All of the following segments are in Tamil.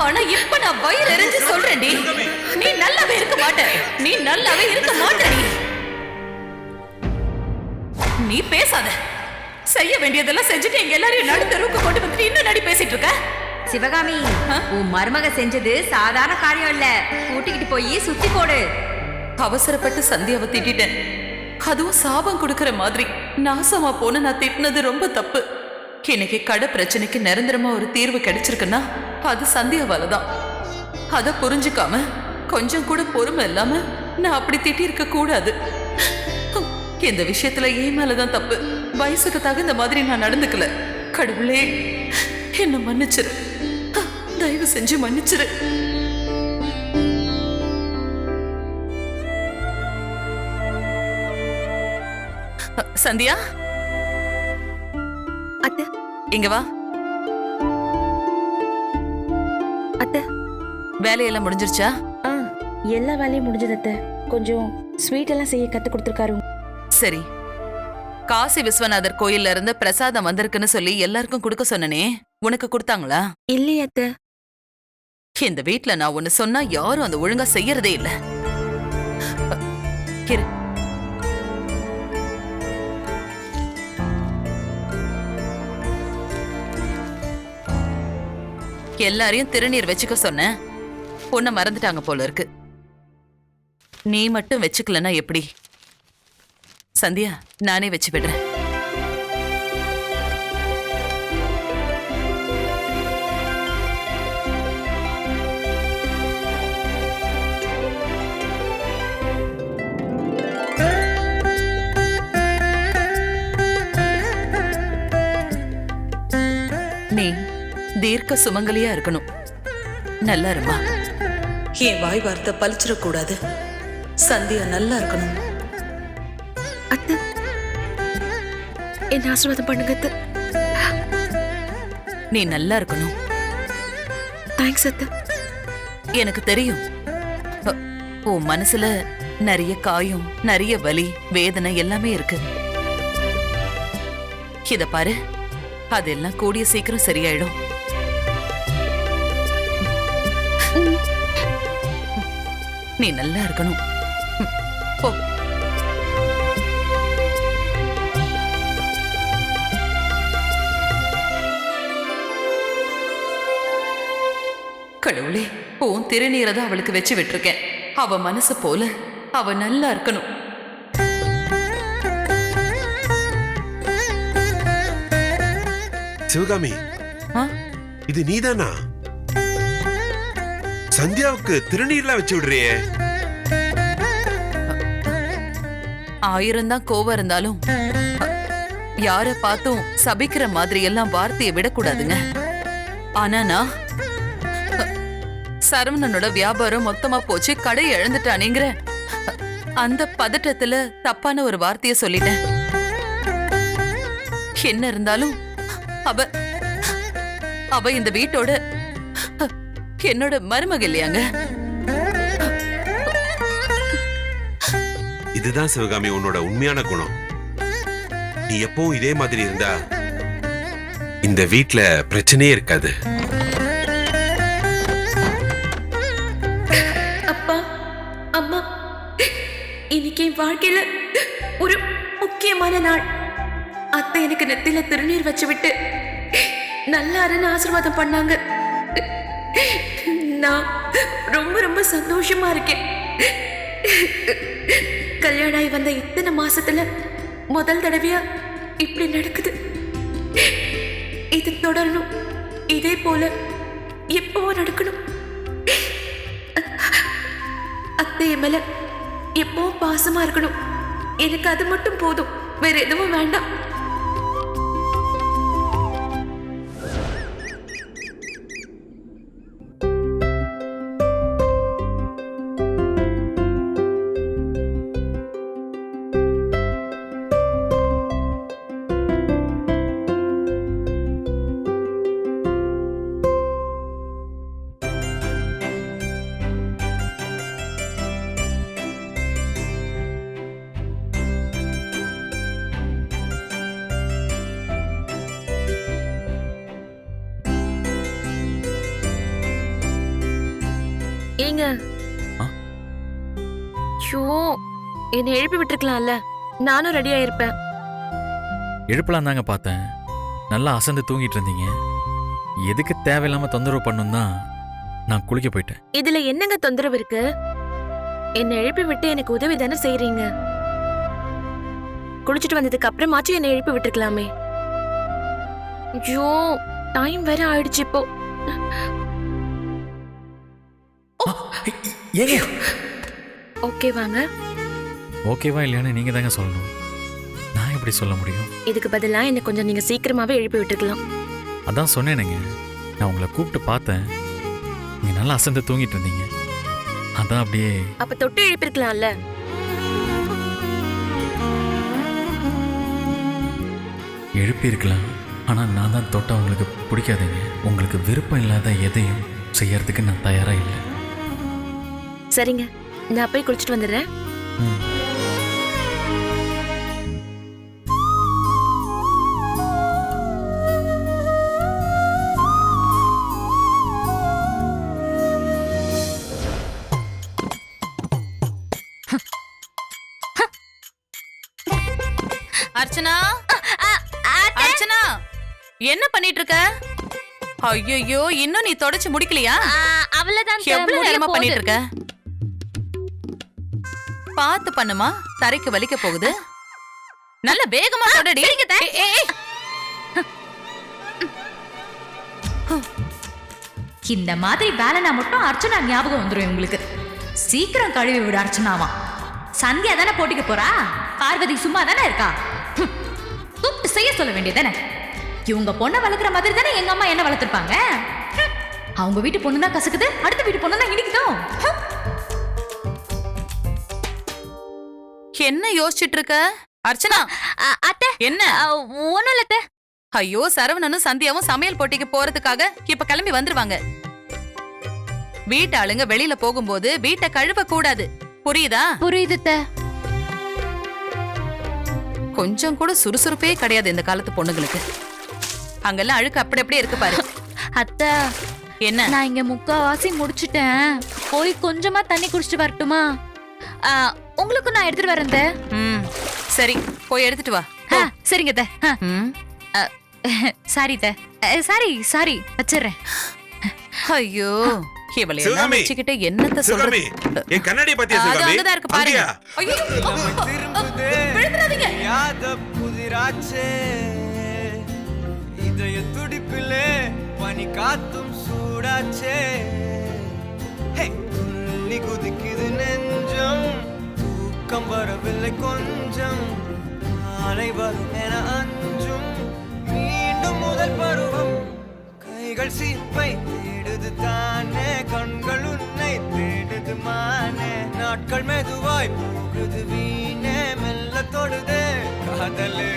ஆனா இப்ப நான் வயிறு எரிஞ்சு சொல்றேன்டி, நீ நல்லாவே இருக்க மாட்ட. நீ நல்லாவே இருக்க மாட்டடி. நீ பேசாத. செய்ய வேண்டியதெல்லாம் செஞ்சுட்டு எங்க எல்லாரையும் நடு தெருவுக்கு கொண்டு வந்து இன்னும் நடி பேசிட்டு இருக்க. சிவகாமி, உன் மருமக செஞ்சது சாதாரண காரியம் இல்ல. கூட்டிக்கிட்டு போய் சுத்தி போடு. அவசரப்பட்டு சந்தியாவை திட்டேன். அதுவும் சாபம் கொடுக்கற மாதிரி. நாசமா போன நான் திட்டினது ரொம்ப தப்பு. இன்னைக்கு கடை பிரச்சனைக்கு நிரந்தரமா ஒரு தீர்வு கிடைச்சிருக்குன்னா அது சந்தியாவாலதான். அத புரிஞ்சுக்காம கொஞ்சம் கூட பொறுமை இல்லாம நான் அப்படி திட்டிருக்க கூடாது. இந்த விஷயத்துல ஏன் மேலதான் தப்பு. வயசுக்கு தகுந்த மாதிரி நான் நடந்துக்கல. கடவுளே, என்ன மன்னிச்சிரு. தயவு செஞ்சு மன்னிச்சிரு. சந்தியா, அத்தை இங்க வா. அத்தை, வேலையெல்லாம் முடிஞ்சிருச்சா? எல்லா வேலையும் முடிஞ்சது அத்தை. கொஞ்சம் ஸ்வீட் எல்லாம் செய்ய கத்து கொடுத்துருக்காரு. சரி. காசி விஸ்வநாதர் கோயில்ல இருந்து பிரசாதம் வந்திருக்குன்னு சொல்லி எல்லாருக்கும் கொடுக்க சொன்னனே, உனக்கு கொடுத்தாங்களா? இல்லையே அத்தை. இந்த வீட்ல நான் ஒண்ணு சொன்னா யாரும் அந்த ஒழுங்கா செய்யறதே இல்ல. இரு. எல்லாரையும் திருநீர் வச்சுக்க சொன்ன, உன்னை மறந்துட்டாங்க போல இருக்கு. நீ மட்டும் வச்சுக்கலன்னா எப்படி? சந்தியா, நானே வச்சு விடுறேன். நீ தீர்க்க சுமங்கலியா இருக்கணும். நல்லா இருமா. என் வாய் வார்த்தை பலிச்சிடக்கூடாது. சந்தியா நல்லா இருக்கணும். அத்தை, என்ன ஆசீர்வாதம் பண்ணுங்க அத்தை. நீ நல்லா இருக்கணும். தேங்க்ஸ் அத்தை. எனக்கு தெரியும், உன் மனசுல நிறைய காயம், நிறைய வலி, வேதனை எல்லாமே இருக்கு. இத பாரு, அதெல்லாம் கூடிய சீக்கிரம் சரியாயிடும். நீ நல்லா இருக்கணும். போ. கடவுளே, உன் திருநீரை தான் அவளுக்கு வச்சு விட்டுருக்கேன். அவ மனசு போல அவ நல்லா இருக்கணும். சிவகாமி, இது நீதானா? சந்தியாவுக்கு திருநீர்லாம் வச்சு விடுறியே. 1000 தான் கோவம் இருந்தாலும் யார பார்த்தும் சபிக்கிற மாதிரி எல்லாம் வார்த்தையை விடக்கூடாதுங்க. ஆனா நான் சரவணனோட வியாபாரம் மொத்தமா போச்சு, கடை இழந்துட்டானேங்கிற அந்த பதட்டத்துல தப்பான ஒரு வார்த்தைய சொல்லிட்டேன். என்ன இருந்தாலும் அவ அவ இந்த வீட்டோட என்னோட மருமக இல்லையாங்க. இதுதான் சிவகாமி உன்னோட உண்மையான குணம். நீ எப்பவும் இதே மாதிரி இருந்தா இந்த வீட்ல பிரச்சனையே இருக்காது. அப்பா, அம்மா, இன்னைக்கு என் வாழ்க்கையில ஒரு முக்கியமான நாள். அத்தை எனக்கு நெத்தில திருநீர் வச்சு விட்டு நல்லாருன்னு ஆசீர்வாதம் பண்ணாங்க. நான் ரொம்ப ரொம்ப சந்தோஷமா இருக்கேன். கல்யாணம் ஆகி வந்த இத்தனை மாசத்துல முதல் தடவையா இப்படி நடக்குது. இது தொடரணும். இதே போல எப்பவும் நடக்கணும். அத்தை மேல எப்பவும் பாசமா இருக்கணும். எனக்கு அது மட்டும் போதும், வேற எதுவும் வேண்டாம். ஏங்க ஆ? ஷோ என்னை எழுப்பி விட்டுருக்கலாம்ல, நானும் ரெடியா இருப்பேன். எழுப்பலாம் தாங்க பார்த்தேன். நல்லா அசந்து தூங்கிட்டு இருந்தீங்க. எதுக்கு தேவையில்லாம தொந்தரவு பண்ணும் தான் நான் குளிக்க போயிட்டேன். இதுல என்னங்க தொந்தரவு இருக்கு? என்னை எழுப்பி விட்டு எனக்கு உதவி தானே செய்றீங்க. குளிச்சுட்டு வந்ததுக்கு அப்புறமாச்சும் என்னை எழுப்பி விட்டுருக்கலாமே. ஐயோ டைம் வேற ஆயிடுச்சு இப்போ. ஏங்க ஓகே வாங்க. ஓகேவா இல்லையான்னு நீங்க தாங்க சொல்லணும். நான் எப்படி சொல்ல முடியும்? இதுக்கு பதிலா என்ன கொஞ்சம் நீங்க சீக்கிரமாவே எழுப்பி விட்டுருக்கலாம். அதான் சொன்னேனுங்க, நான் உங்களை கூப்பிட்டு பார்த்தேன். நீங்க நல்லா அசந்து தூங்கிட்டு இருந்தீங்க. அதான் அப்படியே. அப்ப தொட்டு எழுப்பிருக்கலாம்ல. எழுப்பியிருக்கலாம். ஆனால் நான் தான் தொட்டா உங்களுக்கு பிடிக்காதுங்க. உங்களுக்கு விருப்பம் இல்லாத எதையும் செய்யறதுக்கு நான் தயாரா இல்லை. சரிங்க, நான் போய் குளிச்சுட்டு வந்துடுறேன். ம். அர்ச்சனா, அர்ச்சனா, என்ன பண்ணிட்டு இருக்க? ஐயோ, இன்னும் நீ தொடச்சு முடிக்கலையா? அவ்வளவுதான் எவ்வளவு நேரமா பண்ணிட்டு இருக்க? பாத்து பண்ணுமா, தரைக்கு வலிக்க போகுது. நல்ல வேகமா தொடடி. ஏய், ஏய், ஏய். இந்த மாதிரி வேலைனா மட்டும் அர்ச்சனா ஞாபகம் வந்துடும் உங்களுக்கு. சீக்கிரம் கழுவி விடு அர்ச்சனாவா. சந்தியா தானே போட்டிக்க போறா. பார்வதி சும்மா தானே இருக்கா. கூப்பிட்டு செய்ய சொல்ல வேண்டியதானே. இவங்க பொண்ணை வளர்க்குற மாதிரி தானே எங்க அம்மா என்ன வளர்த்துருப்பாங்க. அவங்க வீட்டு பொண்ணு தான் கசக்குது, அடுத்த வீட்டு பொண்ணு தான் இனிக்குதோ. என்ன யோசிச்சுட்டு இருக்க அர்ச்சனா? அத்தை என்ன? ஒண்ணும் இல்ல அத்தை. ஐயோ, சரவணனும் சந்தியாவும் சமையல் போட்டிக்கு போறதுக்காக இப்ப கிளம்பி வந்துருவாங்க. வீட்டு ஆளுங்க வெளியில போகும்போது வீட்டை கழுவ கூடாது, புரியுதா? புரியுது அத்தை. கொஞ்சம் கூட சுறுசுறுப்பே கிடையாது இந்த காலத்து பொண்ணுங்களுக்கு. அங்கெல்லாம் அழுக்கு அப்படி அப்படியே இருக்கு பாரு. அத்தை, என்ன? நான் இங்க முக்காவாசி முடிச்சிட்டேன். போய் கொஞ்சமா தண்ணி குடிச்சிட்டு வரட்டுமா? உங்களுக்கு நான் எடுத்துட்டு வரேன் அத்தை. ம், சரி, போய் எடுத்துட்டு வா. சரிங்க அத்தை. ம். சாரி அத்தை. சாரி வச்சிடுறேன். ஐயோ, இவளை எல்லாம் சிவகாமி, வச்சுக்கிட்டு என்னத்த சிவகாமி, சொல்றது? என் கண்ணாடி பாத்தியா அது சிவகாமி? அங்கதான் இருக்கு பாருங்க. அங்கயா? ஐயோ, விழுந்துடாதீங்க. யாத புதிராச்சே இதய துடிப்பிலே பனி காத்தும் சூடாச்சே. ஹே, துள்ளி குதிக்குது நெஞ்சம், தூக்கம் வரவில்லை கொஞ்சம், நாளை வரும் என அஞ்சும், மீண்டும் முதல் பருவம். கைகள் சீப்பை தேடுது தானே, கண்கள் உன்னை தேடுது மானே, நாட்கள் மெதுவாய் போகுது வீணே, மெல்ல தொடுதே காதலே.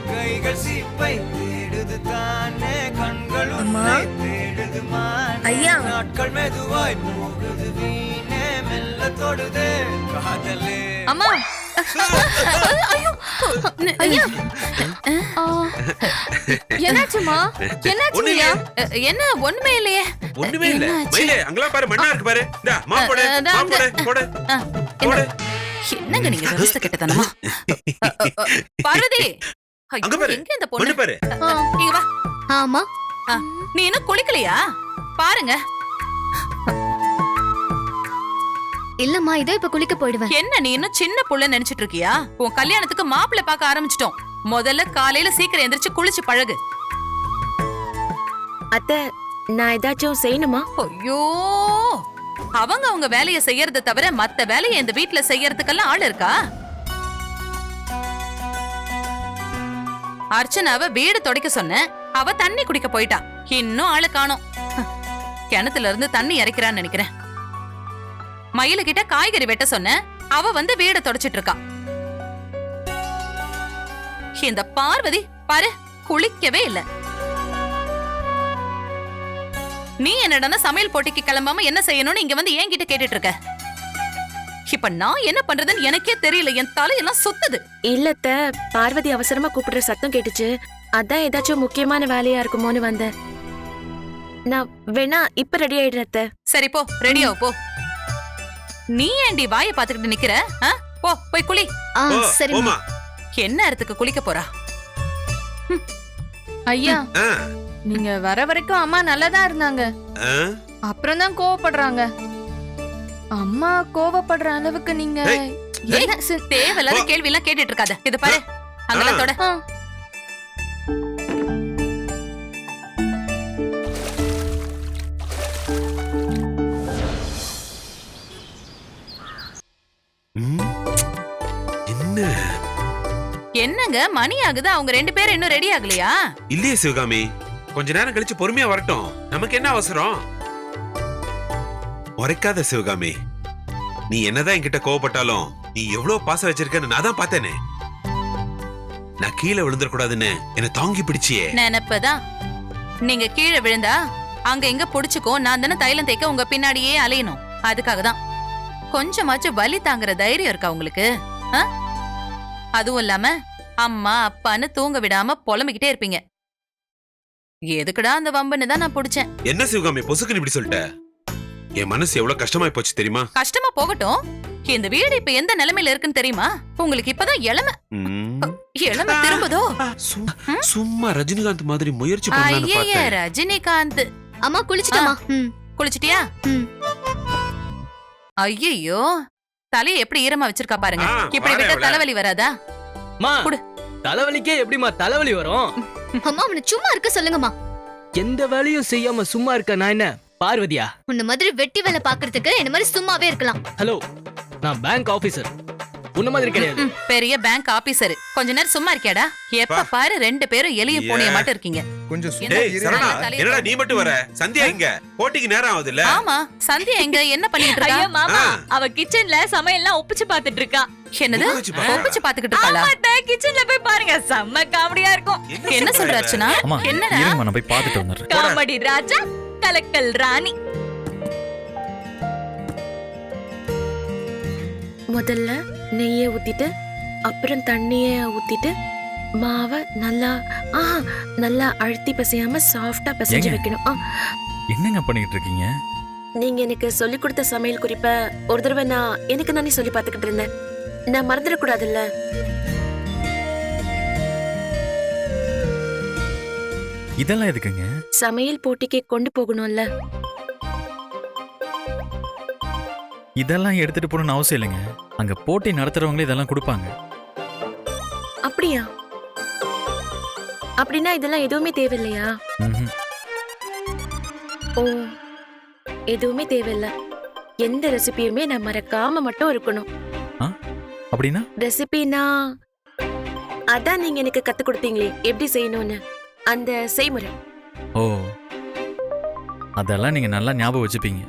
கைகள் சீப்பை தேடுது தானே, கண்கள் உன்னை தேடுது மானே, நாட்கள் மெதுவாய் போகுது வீணே, மெல்ல தொடுதே காதலே. அம்மா, ஐயோ, என்னாச்சுமா? ஒண்ணுமே இல்லையே. என்ன? ஒண்ணுமே இல்லையே. ஒண்ணுமே இல்ல. என்னாச்சு? மயிலே, அங்கெல்லாம் பாரு, மண்ணா இருக்கு பாரு. இந்தா, மாப் போடு, அதான் மாப் போடு, அங்க. போடு, ஆ, போடு. என்னங்க நீங்க ரகசிய கெட்டத்தனமா? பார்வதி, ஐயோ, அங்க பாரு, எங்க இந்த மண்ணு பொண்ணு? பாரு. இங்க வா. ஆமா. நீ இன்னும் குளிக்கலையா? பாருங்க. இல்லம்மா, இதோ இப்ப குளிக்க போயிடுவேன். என்ன நீ இன்னும் சின்ன புள்ள நினைச்சிட்டு இருக்கியா? உன் கல்யாணத்துக்கு மாப்பிள்ளை பார்க்க ஆரம்பிச்சிட்டோம். முதல்ல காலையில சீக்கிரம் எந்திரிச்சு குளிச்சு பழகு. அத்தை, நான் ஏதாச்சும் செய்யணுமா? ஐயோ, அவங்க வேலைய செய்யறத தவிர மத்த வேலையை இந்த வீட்ல செய்யறதுக்கெல்லாம் ஆள் இருக்கா? அர்ச்சனாவ வீடு துடைக்க சொன்ன, அவ தண்ணி குடிக்க போயிட்டா. இன்னும் ஆளு காணோம். கிணத்துல இருந்து தண்ணி இறைக்கிறான்னு நினைக்கிறேன். மயில கிட்ட காய்கறி வெட்ட சொன்ன, அவ வந்து வீட தொடச்சிட்டு இருக்கா. இந்த பார்வதி பாரு, குளிக்கவே இல்ல. நீ என்னடா சமையல் போட்டிக்கு கிளம்பாம என்ன செய்யணும்னு இங்க வந்து என்கிட்ட கேட்டுட்டு இருக்க. இப்ப நான் என்ன பண்றதுன்னு எனக்கே தெரியல. என் தலையெல்லாம் சுத்துது. இல்ல அத்தை, பார்வதி அவசரமா கூப்பிடுற சத்தம் கேட்டுச்சு. அதான் ஏதாச்சும் முக்கியமான வேலையா இருக்குமோன்னு வந்தேன். நான் வேணா இப்ப ரெடி ஆயிடுறேன் அத்தை. சரி போ, ரெடியாவு போ. நீ ஏண்டி வாயை பாத்துக்கிட்டு நிக்கிற? போ போய் குளி. ஓ, சரிம்மா. போம்மா. என்ன நேரத்துக்கு குளிக்க போறா? ஐயா ஆ, நீங்க வர வரைக்கும் அம்மா நல்லாதான் இருந்தாங்க, ஆ. அப்புறம் தான் கோவப்படுறாங்க. அம்மா கோவப்படுற அளவுக்கு நீங்க ஏய், என்ன தேவையில்லாத கேள்வி எல்லாம் கேட்டுட்டு இருக்காத. இது பாரு, அங்கெல்லாம் தொட. ஆ, ம். என்ன என்னங்க மணி ஆகுது, அவங்க 2 பேரும் இன்னும் ரெடி ஆகலையா? இல்லையே சிவகாமி, கொஞ்ச நேரம் கழிச்சு பொறுமையா வரட்டும். நமக்கு என்ன அவசரம்? உரைக்காத சிவகாமி. நீ என்னதான் என்கிட்ட கோவப்பட்டாலும் நீ எவ்வளவு பாசம் வச்சிருக்கன்னு நான் தான் பார்த்தேனே. நான் கீழே விழுந்துடக்கூடாதுன்னு என்ன தாங்கி பிடிச்சியே. நினைப்பதான். நீங்க கீழே விழுந்தா அங்க எங்க புடிச்சுக்கோ, நான் தானே தைலம் தேய்க்க உங்க பின்னாடியே அலையணும். அதுக்காக தான். கொஞ்சமாச்சும் வலி தாங்குற தைரியம் இருக்கா உங்களுக்கு? அதுவும் இல்லாம அம்மா அப்பான்னு தூங்க விடாம புலம்பிக்கிட்டே இருப்பீங்க. எதுக்குடா அந்த வம்புன்னு தான் நான் புடிச்சேன். என்ன சிவகாமி பொசுக்குன்னு இப்படி சொல்லிட்ட? என் மனசு எவ்வளவு கஷ்டமாயி போச்சு தெரியுமா? கஷ்டமா போகட்டும். இந்த வீடு இப்ப எந்த நிலைமையில இருக்குன்னு தெரியுமா? உங்களுக்கு இப்பதான் இளமை திரும்புதோ? சும்மா ரஜினிகாந்த் மாதிரி முயற்சி பண்ணலாம்னு ஐயே பார்த்தேன். ரஜினிகாந்த். அம்மா குளிச்சிட்டமா? குளிச்சிட்டியா? ஐயோ, தலையை எப்படி ஈரமா வச்சிருக்கா பாருங்க. இப்படி விட்டா தலைவலி வராதா? குடு. தலைவலிக்கே எப்படிமா தலைவலி வரும்? அம்மா அவனை சும்மா இருக்க சொல்லுங்கம்மா. எந்த வேலையும் செய்யாம சும்மா இருக்க நான் என்ன பார்வதியா? உன்ன மாதிரி வெட்டி வேலை பாக்குறதுக்கு என்ன மாதிரி சும்மாவே இருக்கலாம். ஹலோ, நான் பேங்க் ஆபீசர், உன்ன மாதிரி கிடையாது. பெரிய பேங்க் ஆபீசர். கொஞ்ச நேரம் சும்மா இருக்கியாடா? எப்ப பாரு 2 பேரும் எலியும் பூனைய மட்டும் இருக்கீங்க. கொஞ்சம் டேய் சரணா, என்னடா நீ மட்டும் வர? சந்தியா எங்க? போட்டிக்கு நேரம் ஆகுதுல்ல? ஆமா, சந்தியா எங்க? என்ன பண்ணிட்டு இருக்கா? ஐயோ மாமா, அவ கிச்சன்ல சமையல்லாம் ஒப்பிச்சு பாத்துட்டு இருக்கா. என்னது? ஒப்பிச்சு பாத்துக்கிட்டு இருக்காளா? கிச்சன்ல போய் பாருங்க, செம்ம காமெடியா இருக்கும். என்ன சொல்ற அர்ச்சனா? அம்மா என்னடா? இருங்கம்மா, நான் போய் பார்த்துட்டு வந்துடுறேன். காமெடி ராஜா, கலக்கல் ராணி. முதல்ல நெய்யை ஊத்திட்டு அப்புறம் தண்ணிய ஊத்திட்டு மாவை நல்லா நல்லா அழுத்தி பசையாம சாஃப்டா பசைஞ்சு ஏங்க? வைக்கணும். என்னங்க பண்ணிட்டு இருக்கீங்க? நீங்க எனக்கு சொல்லி கொடுத்த சமையல் குறிப்ப ஒரு தடவை நான் எனக்கு நானே சொல்லி பார்த்துக்கிட்டு இருந்தேன். நான் மறந்துடக்கூடாதுல்ல. இதெல்லாம் எதுக்குங்க? சமையல் போட்டிக்கு கொண்டு போகணும்ல. இதெல்லாம் எடுத்துட்டு போகணும்னு அவசியம் இல்லைங்க. அங்க போட்டி நடத்துறவங்களே இதெல்லாம் கொடுப்பாங்க. அப்படியா? அப்படின்னா இதெல்லாம் எதுவுமே தேவையில்லையா? ம்ஹும். ஓ, எதுவுமே தேவையில்ல. எந்த ரெசிபியுமே நான் மறக்காம மட்டும் இருக்கணும். அப்படின்னா ரெசிபினா அதான் நீங்க எனக்கு கத்து கொடுத்தீங்களே எப்படி செய்யணும்னு, அந்த செய்முறை. ஓ, அதெல்லாம் நீங்க நல்லா ஞாபகம் வச்சுப்பீங்க.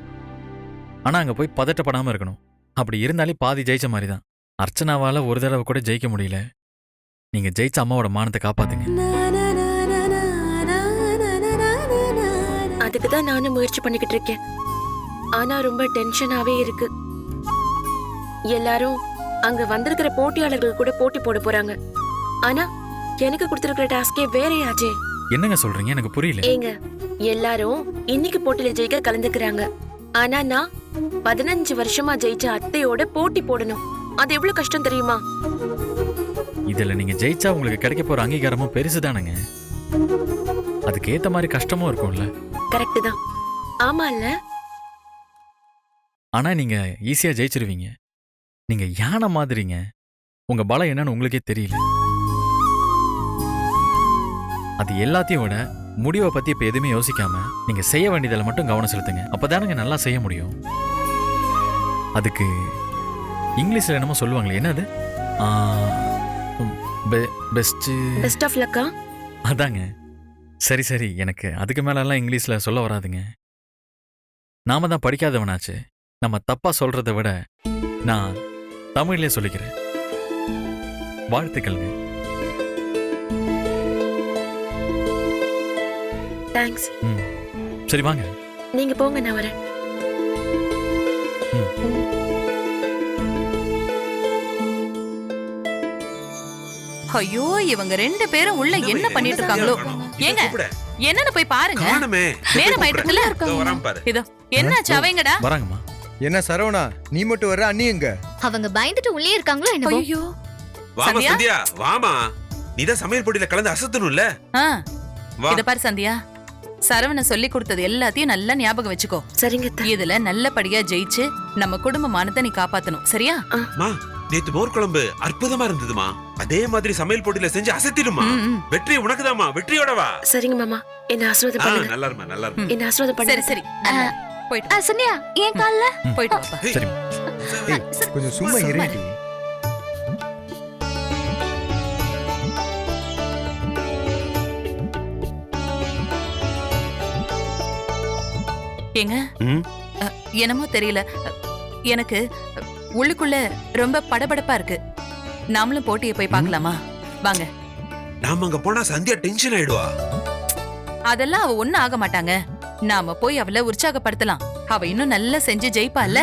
ஆனா அங்க போய் பதட்டப்படாம இருக்கணும். அப்படி இருந்தாலே பாதி ஜெயிச்ச மாதிரி தான். அர்ச்சனாவால ஒரு தடவை கூட ஜெயிக்க முடியல. நீங்க ஜெயிச்ச அம்மாவோட மானத்தை காப்பாத்துங்க. அதுக்கு தான் நானும் முயற்சி பண்ணிக்கிட்டு இருக்கேன். ஆனா ரொம்ப டென்ஷனாவே இருக்கு. எல்லாரும் அங்க வந்திருக்கிற போட்டியாளர்கள் கூட போட்டி போட போறாங்க. ஆனா எனக்கு கொடுத்திருக்கிற டாஸ்கே வேறையாச்சே. என்னங்க சொல்றீங்க? எனக்கு புரியல. ஏங்க, எல்லாரும் இன்னைக்கு போட்டியில ஜெயிக்க கலந்துக்கிறாங்க. ஆனா நான் 15 வருஷமா ஜெயிச்ச அத்தையோட போட்டி போடணும். அது எவ்வளவு கஷ்டம் தெரியுமா? இதுல நீங்க ஜெயிச்சா உங்களுக்கு கிடைக்க போற அங்கீகாரமும் பெருசுதானுங்க. அதுக்கு ஏத்த மாதிரி கஷ்டமும் இருக்கும்ல. கரெக்ட் தான். ஆமா இல்ல? ஆனா நீங்க ஈஸியா ஜெயிச்சிருவீங்க. நீங்க யானை மாதிரிங்க. உங்க பலம் என்னன்னு உங்களுக்கே தெரியல. அது எல்லாத்தையும் விட முடிவை பத்தி இப்ப எதுவுமே யோசிக்காம நீங்க செய்ய வேண்டியதில் மட்டும் கவனம் செலுத்துங்க. அப்பதானுங்க நல்லா செய்ய முடியும். அதுக்கு இங்கிலீஷ்ல என்னமோ சொல்லுவாங்களே, என்னது? பெஸ்ட் ஆஃப் லக்கா? அதாங்க. சரி சரி, எனக்கு அதுக்கு மேலெல்லாம் இங்கிலீஷ்ல சொல்ல வராதுங்க. நாம தான் படிக்காதவனாச்சு. நம்ம தப்பா சொல்றதை விட நான் தமிழ்லயே சொல்லிக்கிறேன். வாழ்த்துக்கள்ங்க. தேங்க்ஸ். சரி வாங்க. நீங்க போங்க, நான் வரேன். ஐயோ, இவங்க 2 பேரும் உள்ள என்ன பண்ணிட்டு இருக்காங்களோ? ஏங்க, என்னன்னு போய் பாருங்க. நேரம் ஆயிட்டு இருக்குல்ல. இதோ என்னாச்சு? அவங்கடா வராங்கம்மா. என்ன சரவணா, நீ மட்டும் வர்ற, அண்ணி எங்க? அவங்க பயந்துட்டு உள்ளே இருக்காங்களோ என்னவோ. ஐயோ வாமா சந்தியா? சந்தியா வாமா. நீதான் சமையல் போட்டியில கலந்து அசத்தணும்ல. வா. இத பாரு சந்தியா, சரவண சொல்லி கொடுத்தது எல்லாத்தையும் நல்லா ஞாபகம் வச்சுக்கோ. சரிங்க அத்தை. இதுல நல்லபடியா ஜெயிச்சு நம்ம குடும்ப மானத்தை நீ காப்பாத்தணும், சரியா? மா, நேத்து மோர் குழம்பு அற்புதமா இருந்ததுமா. அதே மாதிரி சமையல் போட்டியில செஞ்சு அசத்திடுமா. வெற்றி உனக்குதாமா, வெற்றியோட வா. சரிங்க மாமா, என்ன ஆசீர்வாதம் பண்ணுங்க. நல்லா இருமா, நல்லா இருமா. என்ன ஆசீர்வாதம் சரி பண்ணுங்க. சரி நல்லா. போயிட்டு சந்தியா என் கால்ல போயிட்டு வாப்பா. சரி ஏய், கொஞ்சம் சும்மா இருடி. ஏங்க ம்? என்னமோ தெரியல, எனக்கு உள்ளுக்குள்ள ரொம்ப படபடப்பா இருக்கு. நாமளும் போட்டியை போய் பார்க்கலாமா? வாங்க. நாம அங்க போனா சந்தியா டென்ஷன் ஆயிடுவா. அதெல்லாம் அவ ஒண்ணும் ஆக மாட்டாங்க. நாம போய் அவளை உற்சாகப்படுத்தலாம். அவ இன்னும் நல்லா செஞ்சு ஜெயிப்பால.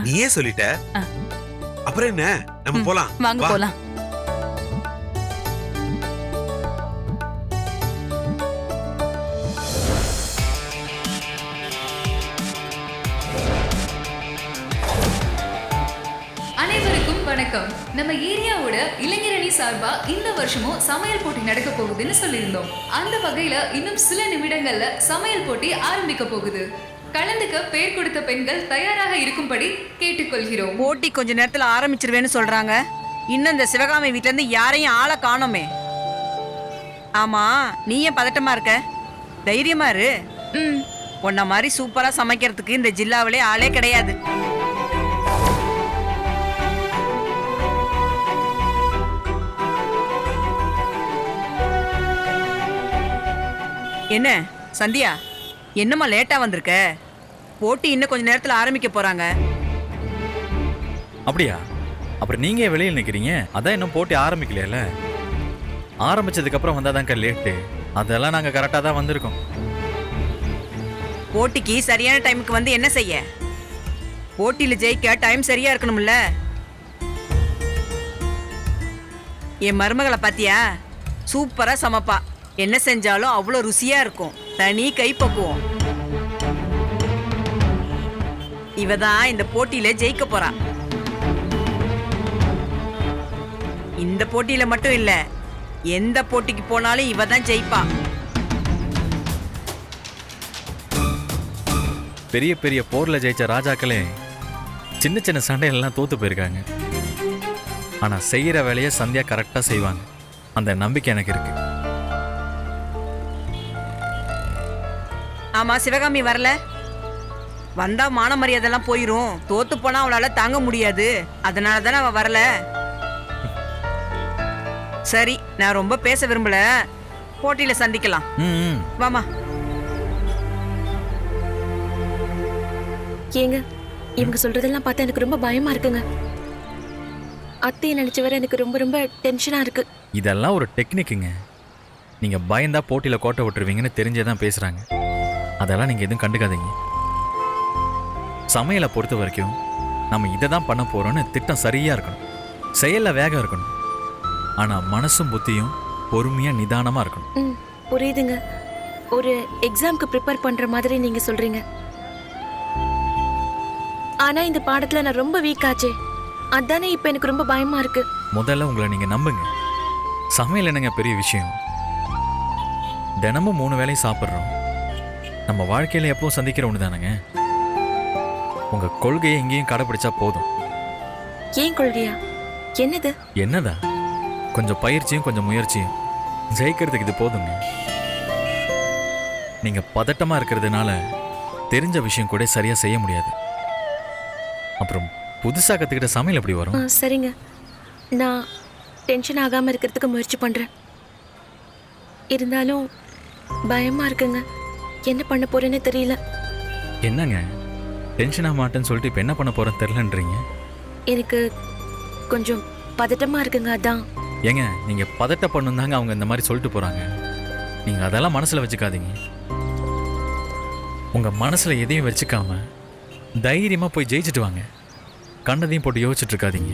நீயே சொல்லிட்ட. அப்புறம் என்ன, நம்ம போலாம். வாங்க வா. போலாம். அனைவருக்கும் வணக்கம். நம்ம ஏரியாவோட இளைஞரணி சார்பா இந்த வருஷமும் சமையல் போட்டி நடக்க போகுதுன்னு சொல்லியிருந்தோம். அந்த வகையில இன்னும் சில நிமிடங்கள்ல சமையல் போட்டி ஆரம்பிக்க போகுது. கலந்துக்க பேர் கொடுத்த பெண்கள் தயாராக இருக்கும்படி கேட்டுக்கொள்கிறோம். போட்டி கொஞ்ச நேரத்துல ஆரம்பிச்சிருவேன்னு சொல்றாங்க. இன்னும் இந்த சிவகாமி வீட்ல இருந்து யாரையும் ஆளை காணோமே. ஆமா, நீ ஏன் பதட்டமா இருக்க? தைரியமா இரு. உன்ன மாதிரி சூப்பரா சமைக்கிறதுக்கு இந்த ஜில்லாவிலே ஆளே கிடையாது. என்ன சந்தியா, என்னம்மா லேட்டா வந்திருக்க? போட்டி இன்னும் கொஞ்ச நேரத்துல ஆரம்பிக்க போறாங்க. அப்படியா? அப்புறம் நீங்க ஏன் வெளியில் நிக்கிறீங்க? அதான் இன்னும் போட்டி ஆரம்பிக்கலையில. ஆரம்பிச்சதுக்கு அப்புறம் வந்தாதாங்க லேட்டு. அதெல்லாம் நாங்க கரெக்டா தான் வந்திருக்கோம். போட்டிக்கு சரியான டைமுக்கு வந்து என்ன செய்ய? போட்டியில ஜெயிக்க டைம் சரியா இருக்கணும்ல. என் மருமகளை பாத்தியா? சூப்பரா சமைப்பா. என்ன செஞ்சாலும் அவ்வளோ ருசியா இருக்கும். தனி கைப்பக்குவோம். இவ தான் இந்த போட்டியில ஜெயிக்க போறா. இந்த போட்டியில மட்டும் இல்ல, எந்த போட்டிக்கு போனாலும் இவ தான் ஜெயிப்பா. பெரிய பெரிய போர்ல ஜெயிச்ச ராஜாக்களே சின்ன சின்ன சண்டையெல்லாம் தோத்து போயிருக்காங்க. ஆனா செய்யற வேலையை சந்தியா கரெக்டா செய்வாங்க. அந்த நம்பிக்கை எனக்கு இருக்கு. ஆமா, சிவகாமி வரல. வந்தா மான மரியாதைலாம் போயிரும். தோத்து போனா அவளால தாங்க முடியாது. அதனால தானே அவ வரல. சரி, நான் ரொம்ப பேச விரும்பல. போட்டியில சந்திக்கலாம். வாமா. ஏங்க, இவங்க சொல்றதெல்லாம் பார்த்தா எனக்கு ரொம்ப பயமா இருக்குங்க. அத்தையை நினைச்ச வர எனக்கு ரொம்ப ரொம்ப டென்ஷனா இருக்கு. இதெல்லாம் ஒரு டெக்னிக்குங்க. நீங்க பயந்தா போட்டியில கோட்டை விட்டுருவீங்கன்னு தெரிஞ்சேதான் பேசுறாங்க. அதெல்லாம் நீங்க எதுவும் கண்டுக்காதீங்க. சமையலை பொறுத்த வரைக்கும் நம்ம இதை தான் பண்ண போறோம்னு திட்டம் சரியா இருக்கணும். செயல்ல வேகம் இருக்கணும். ஆனா மனசும் புத்தியும் பொறுமையா நிதானமா இருக்கணும். புரியுதுங்க. ஒரு எக்ஸாம்க்கு ப்ரிப்பேர் பண்ற மாதிரி நீங்க சொல்றீங்க. ஆனா இந்த பாடத்துல நான் ரொம்ப வீக் ஆச்சே. அதானே இப்ப எனக்கு ரொம்ப பயமா இருக்கு. முதல்ல உங்களை நீங்க நம்புங்க. சமையல் என்னங்க பெரிய விஷயம்? தினமும் 3 வேளையும் சாப்பிட்றோம். நம்ம வாழ்க்கையில எப்பவும் சந்திக்கிற ஒன்று தானேங்க. உங்க கொள்கையை எங்கேயும் கடைபிடிச்சா போதும். ஏன் கொள்கையா? என்னது? என்னதா? கொஞ்சம் பயிற்சியும் கொஞ்சம் முயற்சியும் ஜெயிக்கிறதுக்கு இது போதுங்க. நீங்க பதட்டமா இருக்கிறதுனால தெரிஞ்ச விஷயம் கூட சரியா செய்ய முடியாது. அப்புறம் புதுசா கத்துக்கிட்ட சமையல் எப்படி வரும்? சரிங்க, நான் டென்ஷன் ஆகாம இருக்கிறதுக்கு முயற்சி பண்றேன். இருந்தாலும் பயமா இருக்குங்க. என்ன பண்ண போறேன்னு தெரியல. என்னங்க டென்ஷன் ஆக மாட்டேன்னு சொல்லிட்டு இப்போ என்ன பண்ண போறேன்னு தெரியலன்றீங்க? எனக்கு கொஞ்சம் பதட்டமா இருக்குங்க. அதான். ஏங்க நீங்க பதட்டப்படணும் தாங்க அவங்க இந்த மாதிரி சொல்லிட்டு போறாங்க. நீங்க அதெல்லாம் மனசுல வச்சுக்காதீங்க. உங்க மனசுல எதையும் வச்சுக்காம தைரியமா போய் ஜெயிச்சுட்டு வாங்க. கண்ணதையும் போட்டு யோசிச்சுட்டு இருக்காதீங்க.